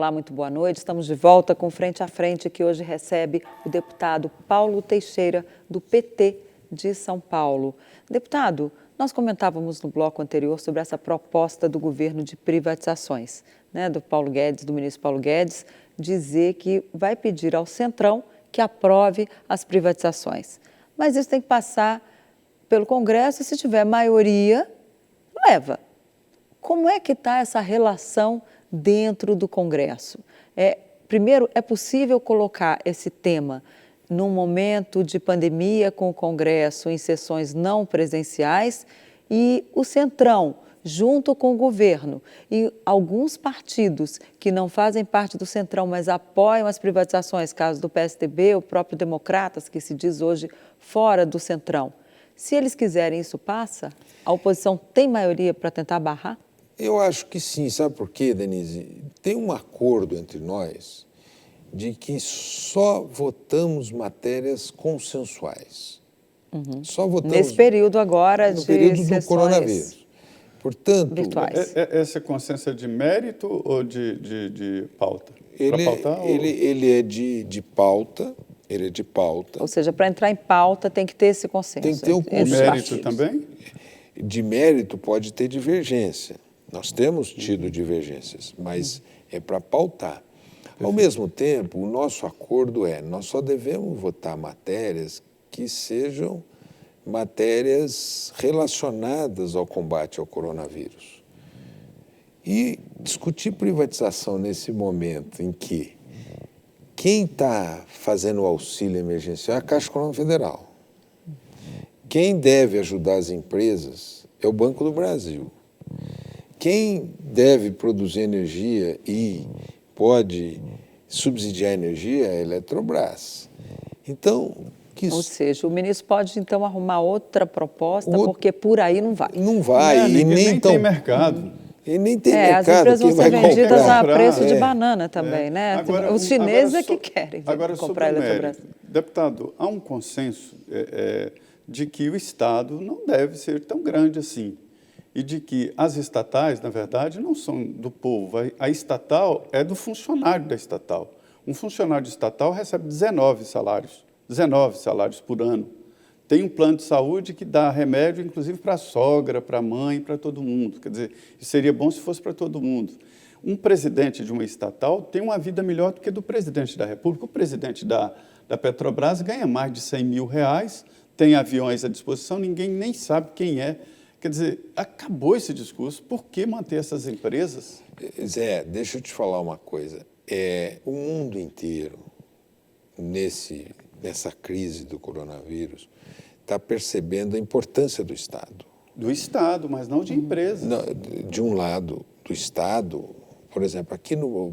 Olá, muito boa noite. Estamos de volta com Frente a Frente, que hoje recebe o deputado Paulo Teixeira, do PT de São Paulo. Deputado, nós comentávamos no bloco anterior sobre essa proposta do governo de privatizações, né, do Paulo Guedes, do ministro Paulo Guedes, dizer que vai pedir ao Centrão que aprove as privatizações. Mas isso tem que passar pelo Congresso e, se tiver maioria, leva. Como é que está essa relação dentro do Congresso? Primeiro, é possível colocar esse tema num momento de pandemia com o Congresso em sessões não presenciais e o Centrão, junto com o governo e alguns partidos que não fazem parte do Centrão, mas apoiam as privatizações, caso do PSDB, o próprio Democratas, que se diz hoje fora do Centrão. Se eles quiserem, isso passa? A oposição tem maioria para tentar barrar? Eu acho que sim. Sabe por quê, Denise? Tem um acordo entre nós de que só votamos matérias consensuais. Só votamos nesse período agora no período do coronavírus. Portanto, virtuais. Esse consenso é de mérito ou de pauta? Ele é de pauta. Ele é de pauta. Ou seja, para entrar em pauta tem que ter esse consenso. Tem que ter o consenso. Mérito também? De mérito pode ter divergência. Nós temos tido divergências, mas é para pautar. Ao mesmo tempo, o nosso acordo nós só devemos votar matérias que sejam matérias relacionadas ao combate ao coronavírus. E discutir privatização nesse momento em que quem está fazendo o auxílio emergencial é a Caixa Econômica Federal. Quem deve ajudar as empresas é o Banco do Brasil. Quem deve produzir energia e pode subsidiar a energia é a Eletrobras. Então, ou seja, o ministro pode, então, arrumar outra proposta, porque por aí não vai. Não vai. E nem tem mercado. E nem tem mercado. As empresas vão ser vendidas a preço de banana também, né? Agora, os chineses é que querem comprar a Eletrobras. Deputado, há um consenso de que o Estado não deve ser tão grande assim. E de que as estatais, na verdade, não são do povo. A estatal é do funcionário da estatal. Um funcionário de estatal recebe 19 salários por ano. Tem um plano de saúde que dá remédio, inclusive, para a sogra, para a mãe, para todo mundo. Quer dizer, seria bom se fosse para todo mundo. Um presidente de uma estatal tem uma vida melhor do que do presidente da República. O presidente da Petrobras ganha mais de R$100 mil, tem aviões à disposição, ninguém nem sabe quem é. Quer dizer, acabou esse discurso. Por que manter essas empresas? Zé, deixa eu te falar uma coisa. O mundo inteiro, nessa crise do coronavírus, está percebendo a importância do Estado. Do Estado, mas não de empresas. Não, de um lado, do Estado, por exemplo,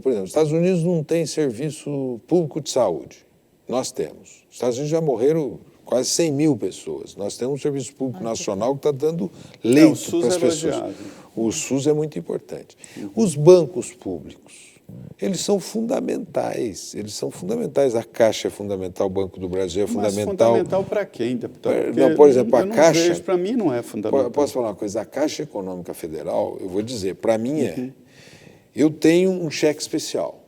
os Estados Unidos não tem serviço público de saúde. Nós temos. Os Estados Unidos já morreram quase 100 mil pessoas. Nós temos um serviço público nacional que está dando leito para as pessoas. O SUS é muito importante. Os bancos públicos, eles são fundamentais. A Caixa é fundamental, o Banco do Brasil é fundamental. Mas fundamental para quem, deputado? Não, por exemplo, a Caixa... Para mim não é fundamental. Posso falar uma coisa? A Caixa Econômica Federal, eu vou dizer, para mim eu tenho um cheque especial.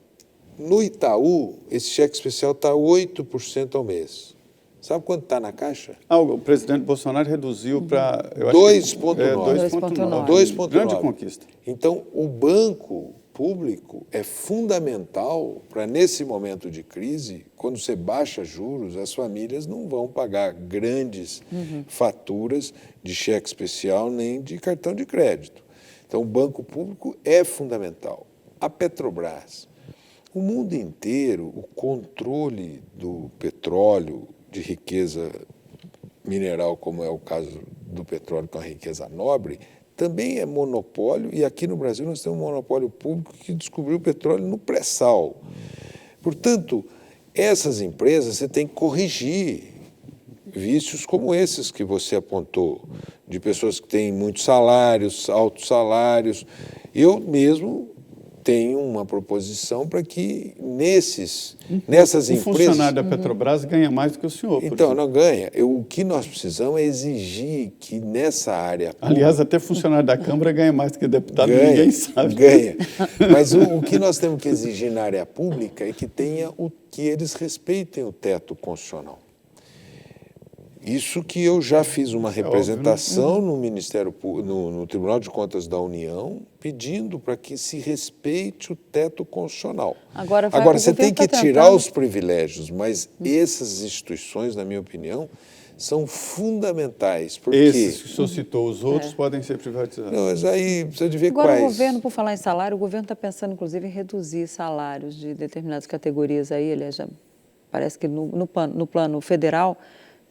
No Itaú, esse cheque especial está 8% ao mês. Sabe quanto está na Caixa? O presidente Bolsonaro reduziu para... 2,9. 2,9. Grande conquista. Então, o banco público é fundamental para, nesse momento de crise, quando você baixa juros, as famílias não vão pagar grandes faturas de cheque especial nem de cartão de crédito. Então, o banco público é fundamental. A Petrobras, o mundo inteiro, o controle do petróleo, de riqueza mineral, como é o caso do petróleo, com a riqueza nobre, também é monopólio, e aqui no Brasil nós temos um monopólio público que descobriu o petróleo no pré-sal. Portanto, essas empresas você tem que corrigir vícios como esses que você apontou, de pessoas que têm muitos salários, altos salários. Eu mesmo tenho uma proposição para que nessas O empresas... funcionário da Petrobras ganha mais do que o senhor, por Então, exemplo. não ganha. O que nós precisamos é exigir que nessa área Aliás, até funcionário da Câmara ganha mais do que deputado, ganha, ninguém sabe. ganha. Mas o que nós temos que exigir na área pública é que que eles respeitem o teto constitucional. Isso que eu já fiz uma representação no Ministério no Tribunal de Contas da União, pedindo para que se respeite o teto constitucional. Agora você tem que tirar os privilégios, mas essas instituições, na minha opinião, são fundamentais. Porque... Esses que o senhor citou, os outros podem ser privatizados. Não, mas aí precisa de ver Agora, quais. o governo, por falar em salário, o governo está pensando, inclusive, em reduzir salários de determinadas categorias aí. Ele já, parece que no plano federal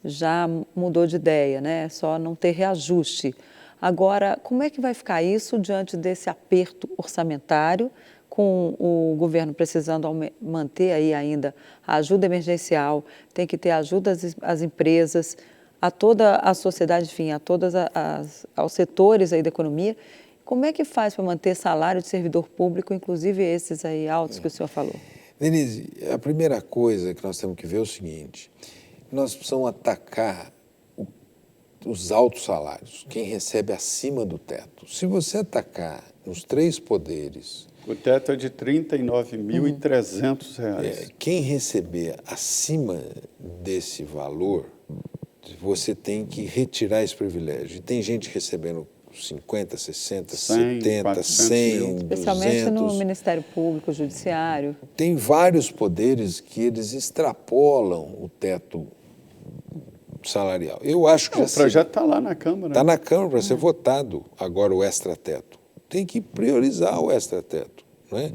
já mudou de ideia, né? Só não ter reajuste. Agora, como é que vai ficar isso diante desse aperto orçamentário, com o governo precisando manter aí ainda a ajuda emergencial, tem que ter ajuda às empresas, a toda a sociedade, enfim, a todos aos setores aí da economia. Como é que faz para manter salário de servidor público, inclusive esses aí altos que o senhor falou? Denise, a primeira coisa que nós temos que ver é o seguinte: nós precisamos atacar os altos salários, quem recebe acima do teto. Se você atacar nos 3 poderes... O teto é de R$ 39.300. Quem receber acima desse valor, você tem que retirar esse privilégio. E tem gente recebendo 50, 60, 100, 70, 400 100, mil. 200... Especialmente no Ministério Público, Judiciário. Tem vários poderes que eles extrapolam o teto salarial. Eu acho que O projeto está lá na Câmara. está na Câmara para ser votado agora o extrateto. Tem que priorizar o extrateto, não é?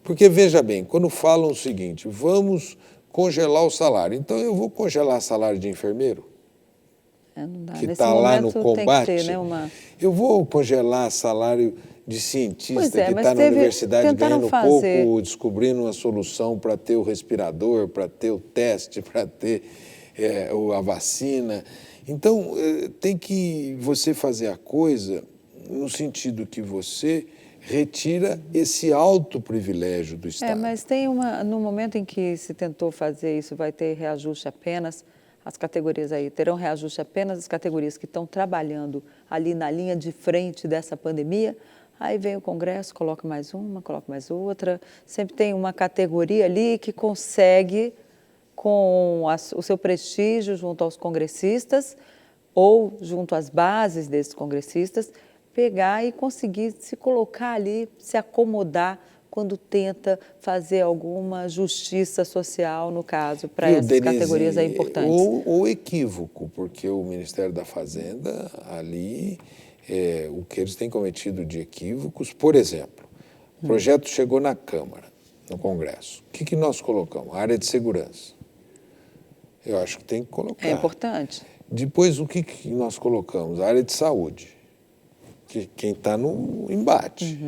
Porque, veja bem, quando falam o seguinte, vamos congelar o salário, então eu vou congelar salário de enfermeiro, Não dá. que Nesse está lá no momento combate, tem que ter, né, eu vou congelar salário de cientista Pois é, que mas está na universidade tentaram ganhando fazer... pouco, descobrindo uma solução para ter o respirador, para ter o teste, para ter a vacina. Então, tem que você fazer a coisa no sentido que você retira esse alto privilégio do Estado. Mas tem no momento em que se tentou fazer isso, vai ter reajuste apenas, as categorias aí terão reajuste apenas as categorias que estão trabalhando ali na linha de frente dessa pandemia. Aí vem o Congresso, coloca mais uma, coloca mais outra. Sempre tem uma categoria ali que consegue, com o seu prestígio junto aos congressistas ou junto às bases desses congressistas, pegar e conseguir se colocar ali, se acomodar quando tenta fazer alguma justiça social, no caso, para essas Denise, categorias aí importantes. Ou equívoco, porque o Ministério da Fazenda, ali, o que eles têm cometido de equívocos, por exemplo, o projeto chegou na Câmara, no Congresso. O que nós colocamos? A área de segurança. Eu acho que tem que colocar. É importante. Depois, o que nós colocamos? A área de saúde. Quem está no embate,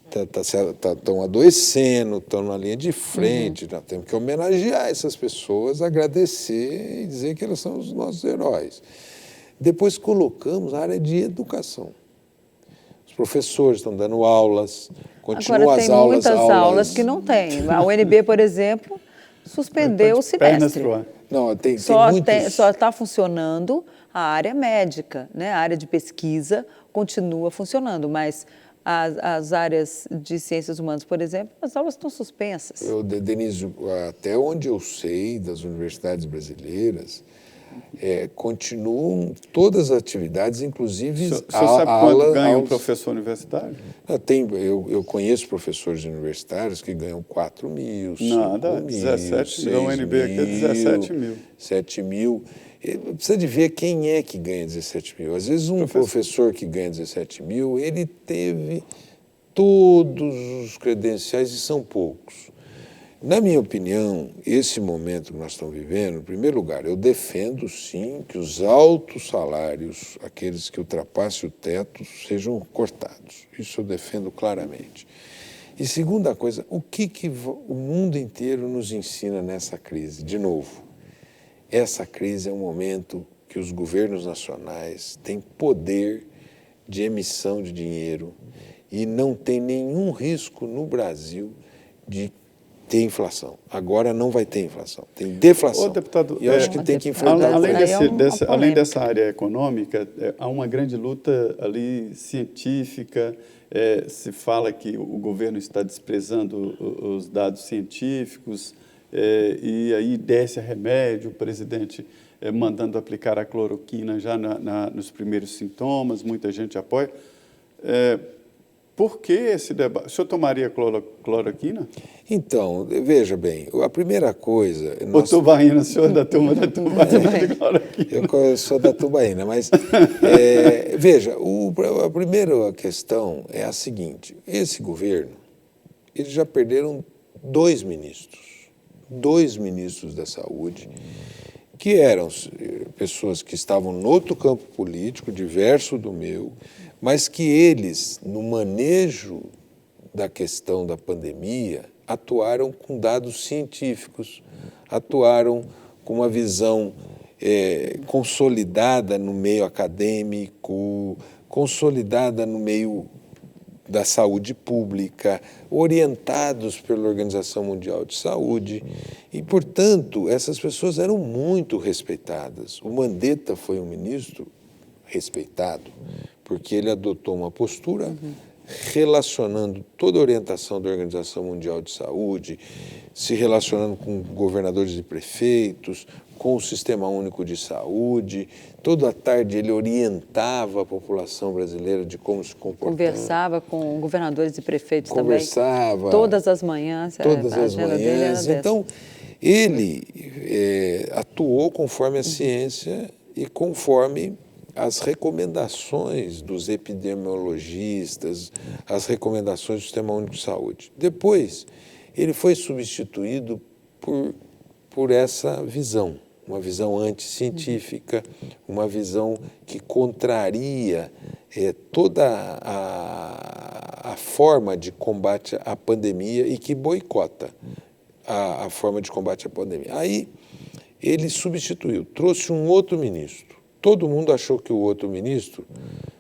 estão adoecendo, estão na linha de frente, nós temos que homenagear essas pessoas, agradecer e dizer que elas são os nossos heróis. Depois colocamos a área de educação. Os professores estão dando aulas, continuam Agora, as tem aulas. muitas aulas que não tem. A UNB, por exemplo, suspendeu o semestre. Não, tem Só muitos... está funcionando a área médica, né? A área de pesquisa continua funcionando, mas as áreas de ciências humanas, por exemplo, as aulas estão suspensas. Denise, até onde eu sei das universidades brasileiras, continuam todas as atividades, inclusive o senhor sabe quanto ganha um professor universitário? Eu conheço professores universitários que ganham 4 mil, 5 Nada, mil, 17 mil, a UNB aqui é 17 mil. 7 mil. Precisa de ver quem é que ganha 17 mil. Às vezes um professor que ganha 17 mil, ele teve todos os credenciais e são poucos. Na minha opinião, esse momento que nós estamos vivendo, em primeiro lugar, eu defendo sim que os altos salários, aqueles que ultrapassem o teto, sejam cortados. Isso eu defendo claramente. E segunda coisa, o que o mundo inteiro nos ensina nessa crise? De novo, essa crise é um momento que os governos nacionais têm poder de emissão de dinheiro e não tem nenhum risco no Brasil de ter inflação. Agora não vai ter inflação, tem deflação. Ô, deputado, e eu acho que tem que enfrentar além, isso. além dessa área econômica, há uma grande luta ali científica. Se fala que o governo está desprezando os dados científicos, e aí desce a remédio, o presidente mandando aplicar a cloroquina já nos primeiros sintomas, muita gente apoia. Por que esse debate? O senhor tomaria cloroquina? Então, veja bem, a primeira coisa... O tubaína, o senhor é da turma da tubaína de cloroquina. Eu sou da tubaína, mas veja, a primeira questão é a seguinte: esse governo, eles já perderam dois ministros da saúde, que eram pessoas que estavam no outro campo político, diverso do meu, mas que eles, no manejo da questão da pandemia, atuaram com dados científicos, atuaram com uma visão consolidada no meio acadêmico, consolidada no meio da saúde pública, orientados pela Organização Mundial de Saúde. E, portanto, essas pessoas eram muito respeitadas. O Mandetta foi um ministro respeitado, porque ele adotou uma postura relacionando toda a orientação da Organização Mundial de Saúde, se relacionando com governadores e prefeitos, com o Sistema Único de Saúde. Toda a tarde ele orientava a população brasileira de como se comportar. Conversava com governadores e prefeitos Conversava, também. Todas as manhãs. Todas a as manhãs. Então, ele atuou conforme a ciência e conforme as recomendações dos epidemiologistas, as recomendações do Sistema Único de Saúde. Depois, ele foi substituído por essa visão, uma visão anticientífica, uma visão que contraria toda a forma de combate à pandemia e que boicota a forma de combate à pandemia. Aí, ele substituiu, trouxe um outro ministro. Todo mundo achou que o outro ministro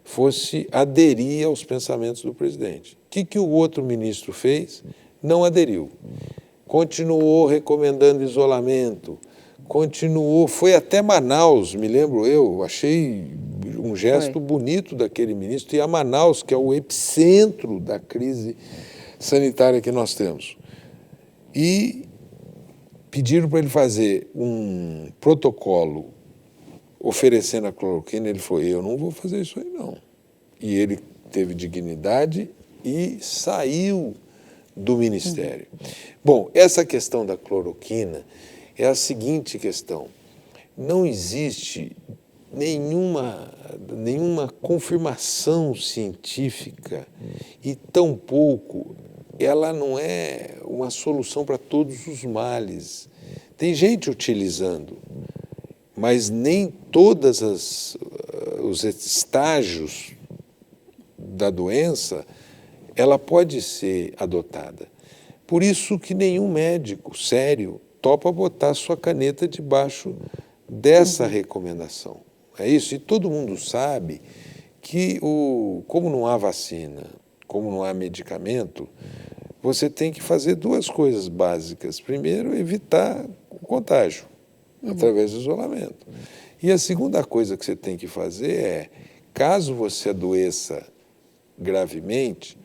fosse aderir aos pensamentos do presidente. O que o outro ministro fez? Não aderiu. Continuou recomendando isolamento, foi até Manaus, me lembro eu, achei um gesto bonito daquele ministro, e a Manaus, que é o epicentro da crise sanitária que nós temos. E pediram para ele fazer um protocolo oferecendo a cloroquina. Ele falou: eu não vou fazer isso aí, não. E ele teve dignidade e saiu do ministério. Bom, essa questão da cloroquina é a seguinte questão: não existe nenhuma confirmação científica e tampouco ela não é uma solução para todos os males. Tem gente utilizando, mas nem todos os estágios da doença ela pode ser adotada. Por isso que nenhum médico sério topa botar sua caneta debaixo dessa recomendação. É isso. E todo mundo sabe que, como não há vacina, como não há medicamento, você tem que fazer duas coisas básicas. Primeiro, evitar o contágio, através do isolamento. E a segunda coisa que você tem que fazer é, caso você adoeça gravemente,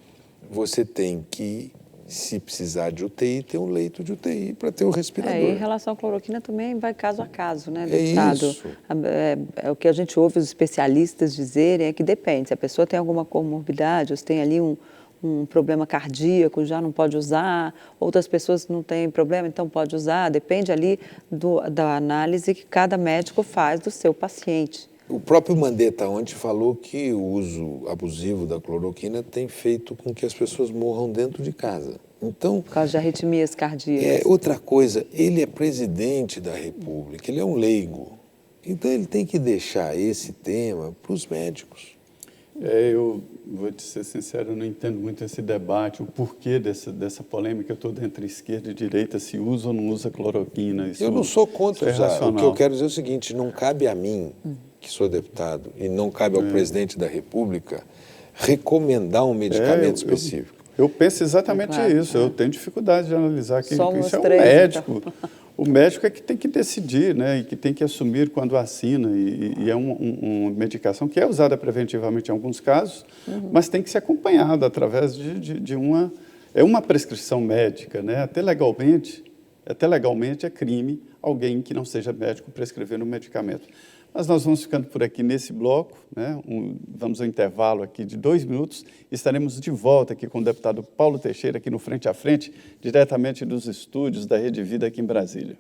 você tem que, se precisar de UTI, ter um leito de UTI para ter um respirador. Em relação à cloroquina também vai caso a caso, né, deputado? Isso. O que a gente ouve os especialistas dizerem é que depende. Se a pessoa tem alguma comorbidade, ou se tem ali um problema cardíaco, já não pode usar. Outras pessoas não têm problema, então pode usar. Depende ali da análise que cada médico faz do seu paciente. O próprio Mandetta ontem falou que o uso abusivo da cloroquina tem feito com que as pessoas morram dentro de casa. Então, por causa de arritmias cardíacas. Outra coisa, ele é presidente da República, ele é um leigo. Então, ele tem que deixar esse tema para os médicos. Eu vou te ser sincero, eu não entendo muito esse debate, o porquê dessa polêmica toda entre esquerda e direita, se usa ou não usa cloroquina. Eu não sou contra usar. O que eu quero dizer é o seguinte: não cabe a mim, que sou deputado, e não cabe ao presidente da República recomendar um medicamento específico. Eu penso exatamente Claro, isso. Eu tenho dificuldade de analisar que Somos isso é um três, médico. então. O médico é que tem que decidir, né? E que tem que assumir quando assina. E é uma medicação que é usada preventivamente em alguns casos, mas tem que ser acompanhada através de uma... É uma prescrição médica, né? Até legalmente é crime alguém que não seja médico prescrever um medicamento. Mas nós vamos ficando por aqui nesse bloco, né? Vamos ao intervalo aqui de 2 minutos. Estaremos de volta aqui com o deputado Paulo Teixeira, aqui no Frente a Frente, diretamente dos estúdios da Rede Vida aqui em Brasília.